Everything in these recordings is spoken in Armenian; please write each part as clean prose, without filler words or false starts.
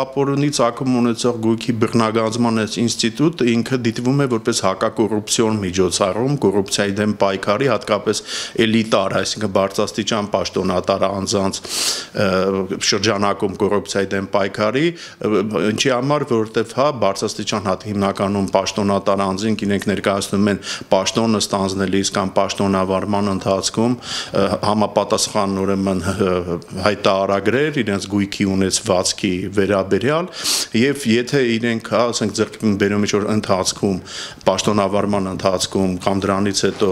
ապօրինի ծագում ունեցող գույքի բռնագանձման ինստիտուտը ինքը դիտվում է որպես հակակոռուպցիոն միջոցառում, կոռուպցիայի դեմ պայքարի, հատկապես էլիտար, այսինքն բարձրաստիճան պաշտոնատար անձանց շրջանակում կոռուպցիայի դեմ պայքարի, ինչի համար, որովհետև հա բարձրաստիճան հիմնականում պաշտոնատար անձինք իրենք ներկայացնում են պաշտոնը ստանձնելիս կամ պաշտոնավարման ընթացքում համապատասխան ուրեմն հայտարարագրեր իրենց գույքի ունեցվածքի վերաբերյալ եւ եթե իրենք ասենք ձեռք բերում ինչ-որ ընթացքում պաշտոնավարման ընթացքում կամ դրանից հետո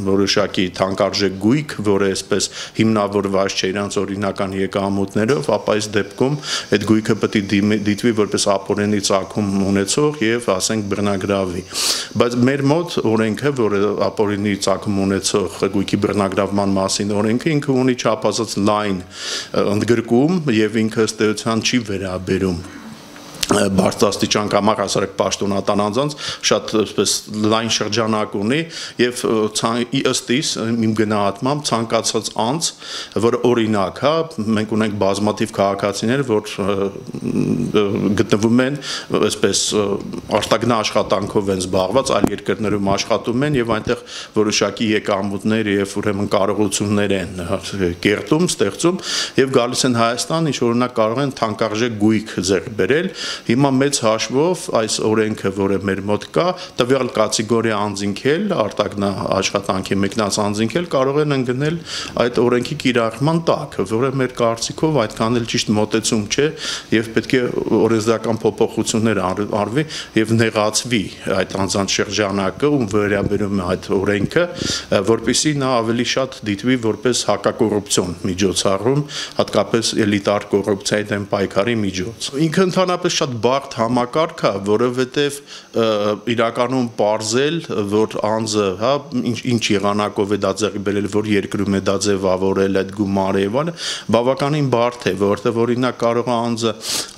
որոշակի թանկարժեք գույք, որը այսպես հիմնավորված չէ իրենց օրինական եկամուտներով, ապա այս դեպքում այդ գույքը պետք է դիտվի որպես ապօրինի ծագում ունեցող եւ ասենք բռնագրավի, բայց մեր մոտ օրենքը, որը ապօրինի ծագում ունեցող գույքի բռնագրավման մասին օրենքը ինքը ունի չափազանց լայն ընդգրկում եւ ինքը ըստ էության չի վերաբերում բարձրաստիճան կամ առհասարակ պաշտոնատար անձանց շատ այսպես լայն շրջանակ ունի եւ ըստ իս իմ գնահատմամբ ցանկացած անձ, որ օրինակ, հա, մենք ունենք բազմաթիվ քաղաքացիներ, որ գտնվում են այսպես արտագնա աշխատանքով են զբաղված, այլ երկրներում աշխատում են եւ այնտեղ որոշակի եկամուտներ եւ ուրեմն կարողություններ են կերտում, ստեղծում եւ գալիս են Հայաստան, ինչ օրինակ կարող են թանկարժեք գույք ձեռք բերել Հիմա մեծ հաշվով այս օրենքը, որը մեր մոտ կա, տվյալ կատեգորիա անձինք էլ, արտագնա աշխատանքի մեկնած անձինք էլ կարող են ընկնել այդ օրենքի կիրառման տակ, որը մեր կարծիքով այդքան էլ ճիշտ մոտեցում չէ եւ պետք է օրենսդրական փոփոխություններ արվի եւ նեղացվի այդ անձանց շրջանակը, ում վերաբերում է այդ օրենքը, որպեսզի նա ավելի շատ դիտվի որպես հակակոռուպցիոն միջոցառում, հատկապես էլիտար կոռուպցիայի դեմ պայքարի միջոց։ Ինքը ընդհանրապես շատ բարդ համակարգ է, որովհետև իրականում պարզել, որ անձը, հա, ինչ եղանակով է դա ձեռք բերել, որ երկրում է դա ձևավորել այդ գումարը եւ այլն, բավականին բարդ է, որովհետև օրինակ կարող է անձը,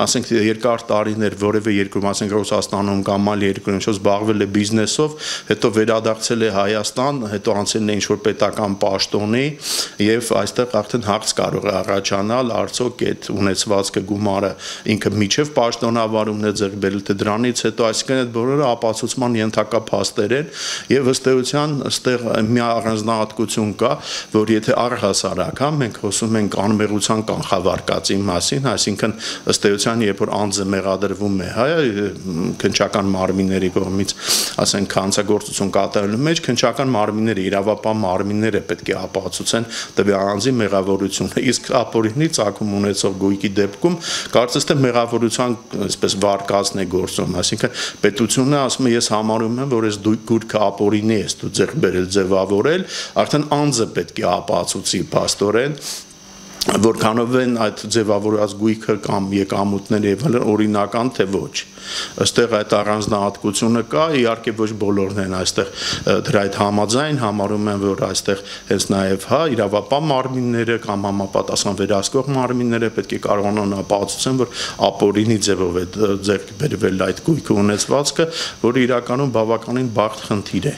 ասենք երկար տարիներ որևէ երկրում, ասենք Ռուսաստանում կամ այլ երկրում զբաղվել է բիզնեսով, հետո վերադարձել է Հայաստան, հետո անցել է ինչ-որ պետական պաշտոնի եւ այստեղ արդեն հարց կարող է առաջանալ, արդյոք այդ ունեցվածքը գումարը ինքը միջև պաշտոնավարումն է ձեռք բերել, թե դրանից հետո այսինքն այդ բոլորը ապացուցման ենթակա փաստեր են եւ ըստ էության այստեղ մի առանձնահատկություն կա, որ եթե առհասարակ, հա, մենք խոսում ենք անմեղության կանխավարկածի մասին, այսինքն ըստ էության երբ որ անձը մեղադրվում է, հա, քննչական մարմինների կողմից, ասենք հանցագործություն կատարելու մեջ, քննչական մարմինները, իրավապահ մարմինները պետք է ապացուցեն տվյալ անձի մեղավորությունը, իսկ ապօրինի ծագում ունեցող գույքի դեպքում կարծես թե մեղավորության այսպես վարկածն է գործում, այսինքն պետությունը ասում է ես համարում եմ, որ այս գույքը ապօրինի է դու ձեռք բերել ձևավորել, արդեն անձը պետք է ապացուցի փաստորեն որքանով են այդ ձևավորած գույքը կամ եկամուտները եւ այլն օրինական թե ոչ այստեղ այդ առանձնահատկությունը կա իհարկե ոչ բոլորն են այստեղ դրա այդ համաձայն համարում են որ այստեղ հենց նաեւ հա իրավապահ մարմինները կամ համապատասխան վերահսկող մարմինները պետք է կարողանան ապացուցեն որ ապօրինի ձևով է ձեռք բերվել այդ գույքը ունեցվածքը որը իրականում բավականին բարդ խնդիր է